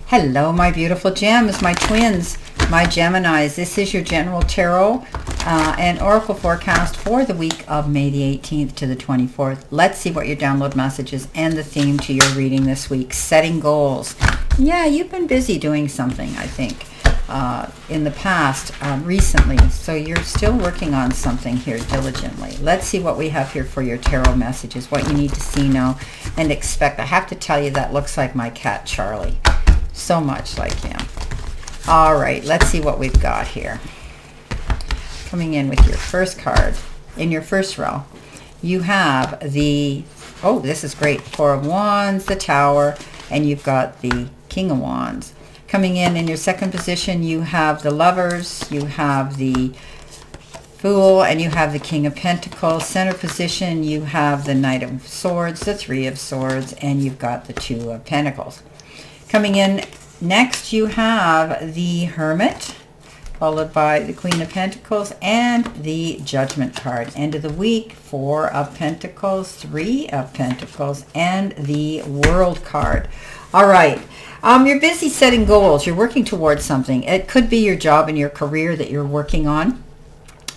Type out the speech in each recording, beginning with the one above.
Hello, my beautiful gems, my twins, my Geminis. This is your general tarot and oracle forecast for the week of May the 18th to the 24th. Let's see what your download message is and the theme to your reading this week. Setting goals. Yeah, you've been busy doing something, I think, in the past, recently. So you're still working on something here diligently. Let's see what we have here for your tarot messages, what you need to see, know, and expect. I have to tell you, that looks like my cat, Charlie. So much like him. All right, let's see what we've got here. Coming in with your first card, in your first row, you have the, oh, this is great, Four of Wands, the Tower, and you've got the King of Wands. Coming in your second position, you have the Lovers, you have the Fool, and you have the King of Pentacles. Center position, you have the Knight of Swords, the Three of Swords, and you've got the Two of Pentacles. Coming in next, you have the Hermit, followed by the Queen of Pentacles and the Judgment card. End of the week, Four of Pentacles, Three of Pentacles, and the World card. All right. You're busy setting goals. You're working towards something. It could be your job and your career that you're working on.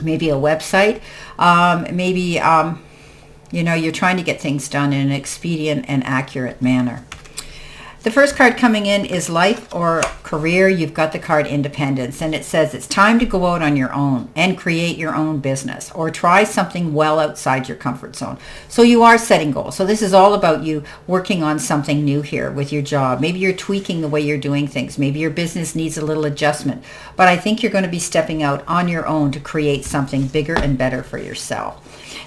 Maybe a website. Maybe, you're trying to get things done in an expedient and accurate manner. The first card coming in is life or career. You've got the card Independence, and it says it's time to go out on your own and create your own business or try something well outside your comfort zone. So you are setting goals. So this is all about you working on something new here with your job. Maybe you're tweaking the way you're doing things. Maybe your business needs a little adjustment. But I think you're going to be stepping out on your own to create something bigger and better for yourself.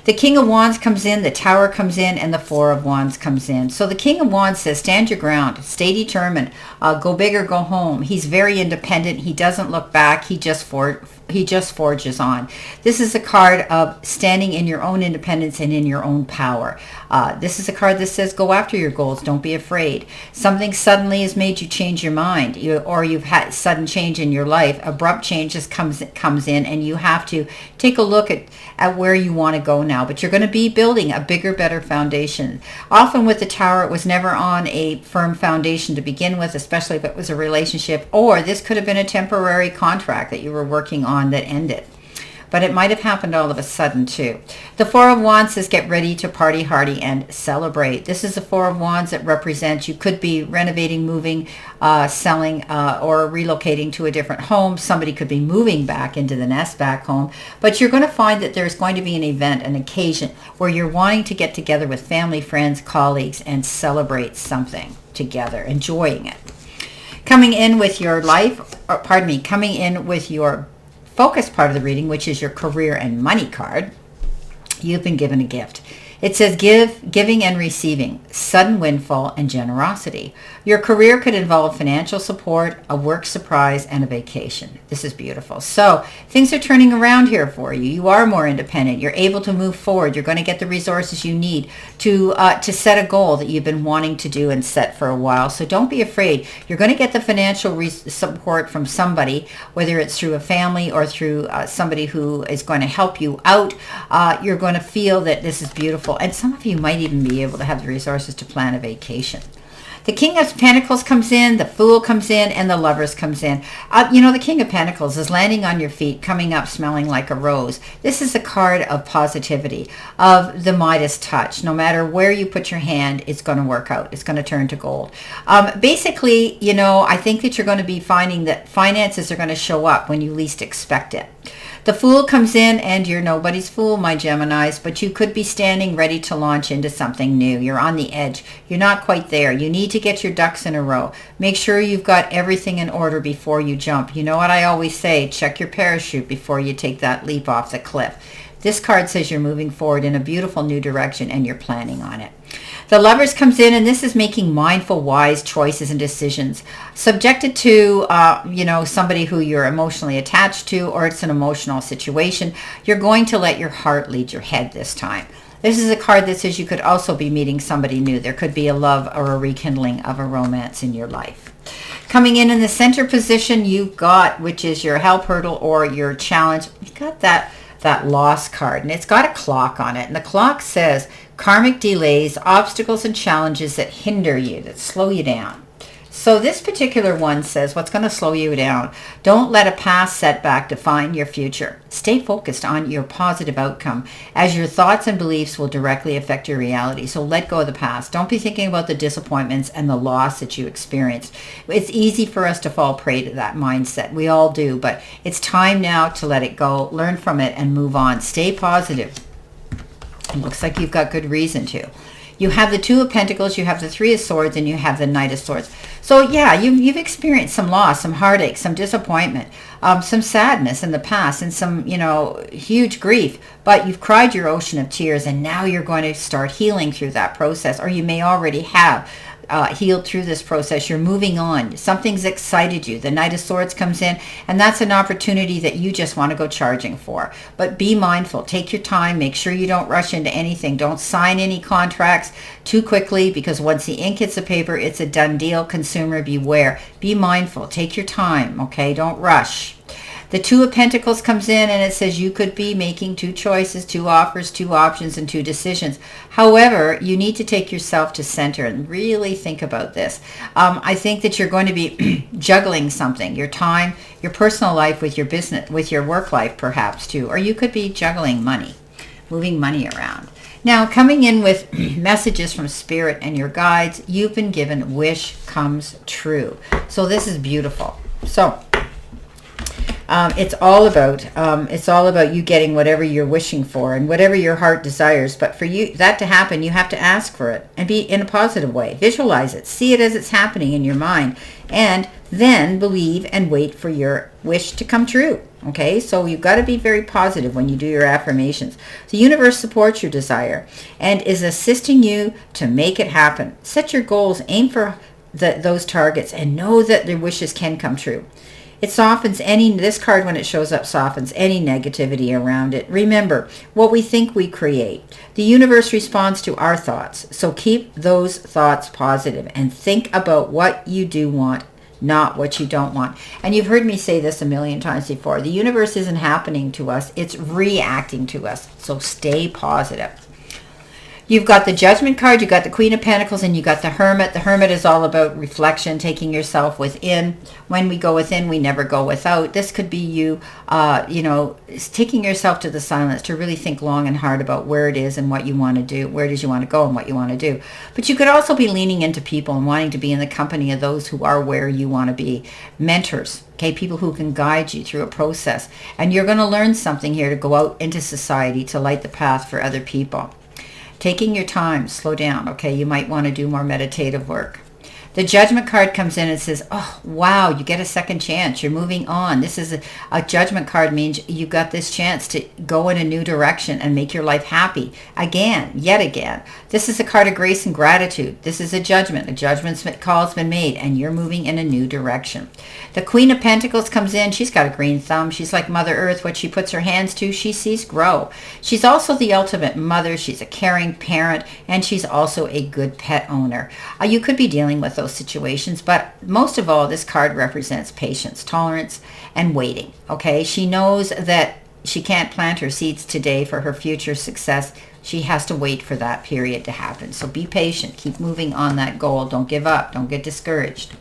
The King of Wands comes in, the Tower comes in, and the Four of Wands comes in. So the King of Wands says, stand your ground, stay determined, go big or go home. He's very independent. He doesn't look back. He just forges on. This is a card of standing in your own independence and in your own power. This is a card that says, go after your goals. Don't be afraid. Something suddenly has made you change your mind, or you've had sudden change in your life. Abrupt change just comes in, and you have to take a look at where you want to go now. But you're going to be building a bigger, better foundation. Often with the Tower, it was never on a firm foundation to begin with, especially if it was a relationship, or this could have been a temporary contract that you were working on that ended. But it might have happened all of a sudden too. The Four of Wands says get ready to party hardy and celebrate. This is the Four of Wands that represents you could be renovating, moving, selling, or relocating to a different home. Somebody could be moving back into the nest back home. But you're going to find that there's going to be an event, an occasion, where you're wanting to get together with family, friends, colleagues, and celebrate something together, enjoying it. Coming in with your coming in with your focus part of the reading, which is your career and money card, you've been given a gift. It says giving and receiving, sudden windfall, and generosity. Your career could involve financial support, a work surprise, and a vacation. This is beautiful. So things are turning around here for you. You are more independent. You're able to move forward. You're going to get the resources you need to set a goal that you've been wanting to do and set for a while. So don't be afraid. You're going to get the financial support from somebody, whether it's through a family or through somebody who is going to help you out. You're going to feel that this is beautiful. And some of you might even be able to have the resources to plan a vacation. The King of Pentacles comes in, the Fool comes in, and the Lovers comes in. The King of Pentacles is landing on your feet, coming up smelling like a rose. This is a card of positivity, of the Midas touch. No matter where you put your hand, it's going to work out. It's going to turn to gold. Basically, I think that you're going to be finding that finances are going to show up when you least expect it. The Fool comes in, and you're nobody's fool, my Geminis, but you could be standing ready to launch into something new. You're on the edge. You're not quite there. You need to get your ducks in a row. Make sure you've got everything in order before you jump. You know what I always say, check your parachute before you take that leap off the cliff. This card says you're moving forward in a beautiful new direction, and you're planning on it. The Lovers comes in, and this is making mindful, wise choices and decisions. Subjected to, somebody who you're emotionally attached to, or it's an emotional situation, you're going to let your heart lead your head this time. This is a card that says you could also be meeting somebody new. There could be a love or a rekindling of a romance in your life. Coming in the center position, you've got, which is your help hurdle or your challenge, you've got that loss card, and it's got a clock on it, and the clock says karmic delays, obstacles and challenges that hinder you, that slow you down. So this particular one says, what's going to slow you down? Don't let a past setback define your future. Stay focused on your positive outcome, as your thoughts and beliefs will directly affect your reality. So let go of the past. Don't be thinking about the disappointments and the loss that you experienced. It's easy for us to fall prey to that mindset. We all do, but it's time now to let it go, learn from it, and move on. Stay positive. It looks like you've got good reason to. You have the Two of Pentacles, you have the Three of Swords, and you have the Knight of Swords. So yeah, you've experienced some loss, some heartache, some disappointment, some sadness in the past, and some, huge grief. But you've cried your ocean of tears, and now you're going to start healing through that process, or you may already have healed through this process. You're moving on. Something's excited you. The Knight of Swords comes in, and that's an opportunity that you just want to go charging for. But be mindful. Take your time. Make sure you don't rush into anything. Don't sign any contracts too quickly, because once the ink hits the paper, it's a done deal. Consumer, beware. Be mindful. Take your time, okay? Don't rush. The Two of Pentacles comes in, and it says you could be making two choices, two offers, two options, and two decisions. However, you need to take yourself to center and really think about this. I think that you're going to be juggling something, your time, your personal life with your business, with your work life perhaps too, or you could be juggling money, moving money around. Now, coming in with messages from Spirit and your guides, you've been given wish comes true. So this is beautiful. So it's all about you getting whatever you're wishing for and whatever your heart desires. But for you that to happen, you have to ask for it and be in a positive way. Visualize it, see it as it's happening in your mind, and then believe and wait for your wish to come true. Okay, so you've got to be very positive when you do your affirmations. The universe supports your desire and is assisting you to make it happen. Set your goals, aim for those targets, and know that their wishes can come true. It softens this card when it shows up softens any negativity around it. Remember, what we think we create. The universe responds to our thoughts. So keep those thoughts positive and think about what you do want, not what you don't want. And you've heard me say this a million times before. The universe isn't happening to us. It's reacting to us. So stay positive. You've got the Judgment card, you've got the Queen of Pentacles, and you got the Hermit. The Hermit is all about reflection, taking yourself within. When we go within, we never go without. This could be you, taking yourself to the silence to really think long and hard about where it is and what you want to do, where it is you want to go and what you want to do. But you could also be leaning into people and wanting to be in the company of those who are where you want to be. Mentors, okay, people who can guide you through a process. And you're going to learn something here to go out into society to light the path for other people. Taking your time, slow down, okay? You might want to do more meditative work. The Judgment card comes in and says, oh, wow, you get a second chance. You're moving on. This is a Judgment card means you got this chance to go in a new direction and make your life happy. Again, yet again. This is a card of grace and gratitude. This is a judgment. A judgment call has been made, and you're moving in a new direction. The Queen of Pentacles comes in. She's got a green thumb. She's like Mother Earth. What she puts her hands to, she sees grow. She's also the ultimate mother. She's a caring parent, and she's also a good pet owner. You could be dealing with those situations, but most of all, this card represents patience, tolerance, and waiting. Okay, she knows that she can't plant her seeds today for her future success. She has to wait for that period to happen. So be patient, keep moving on that goal. Don't give up, don't get discouraged.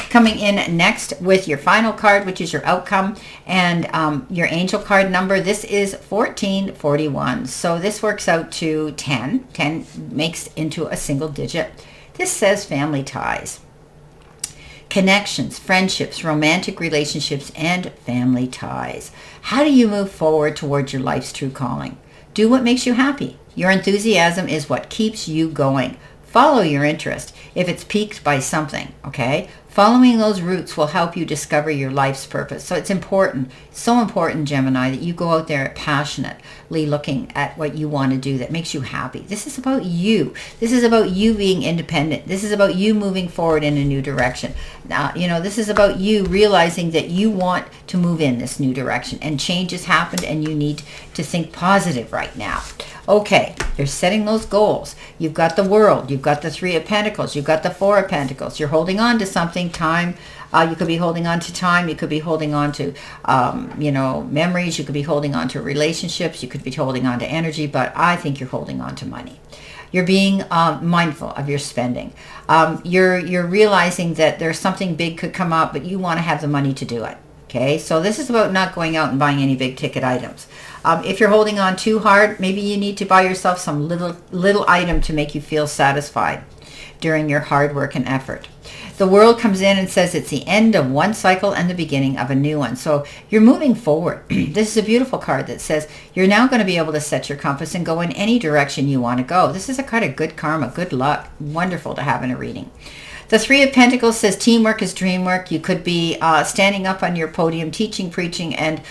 Coming in next with your final card, which is your outcome, and your angel card number. This is 1441. So this works out to 10. 10 makes into a single digit. This says family ties, connections, friendships, romantic relationships, and family ties. How do you move forward towards your life's true calling? Do what makes you happy. Your enthusiasm is what keeps you going. Follow your interest if it's piqued by something, okay? Following those roots will help you discover your life's purpose. So it's important, so important, Gemini, that you go out there passionately looking at what you want to do that makes you happy. This is about you. This is about you being independent. This is about you moving forward in a new direction. Now, this is about you realizing that you want to move in this new direction, and change has happened, and you need to think positive right now. Okay, you're setting those goals. You've got the World. You've got the Three of Pentacles. You've got the Four of Pentacles. You're holding on to something. Time. You could be holding on to time. You could be holding on to, memories. You could be holding on to relationships. You could be holding on to energy. But I think you're holding on to money. You're being mindful of your spending. You're realizing that there's something big could come up, but you want to have the money to do it. Okay, so this is about not going out and buying any big ticket items. If you're holding on too hard, maybe you need to buy yourself some little item to make you feel satisfied during your hard work and effort. The world comes in and says it's the end of one cycle and the beginning of a new one. So you're moving forward. This is a beautiful card that says you're now going to be able to set your compass and go in any direction you want to go. This is a card of good karma, good luck. Wonderful to have in a reading. The Three of Pentacles says teamwork is dream work. You could be standing up on your podium, teaching, preaching, and,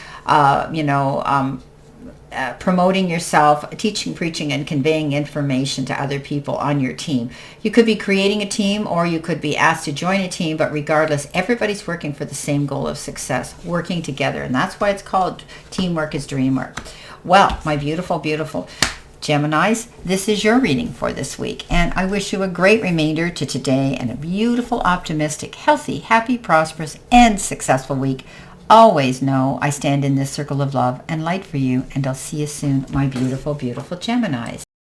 promoting yourself, teaching, preaching, and conveying information to other people on your team. You could be creating a team, or you could be asked to join a team, but regardless, everybody's working for the same goal of success, working together. And that's why it's called teamwork is dream work. Well, my beautiful, beautiful Geminis, this is your reading for this week, and I wish you a great remainder to today and a beautiful, optimistic, healthy, happy, prosperous, and successful week. Always know I stand in this circle of love and light for you, and I'll see you soon, my beautiful, beautiful Geminis.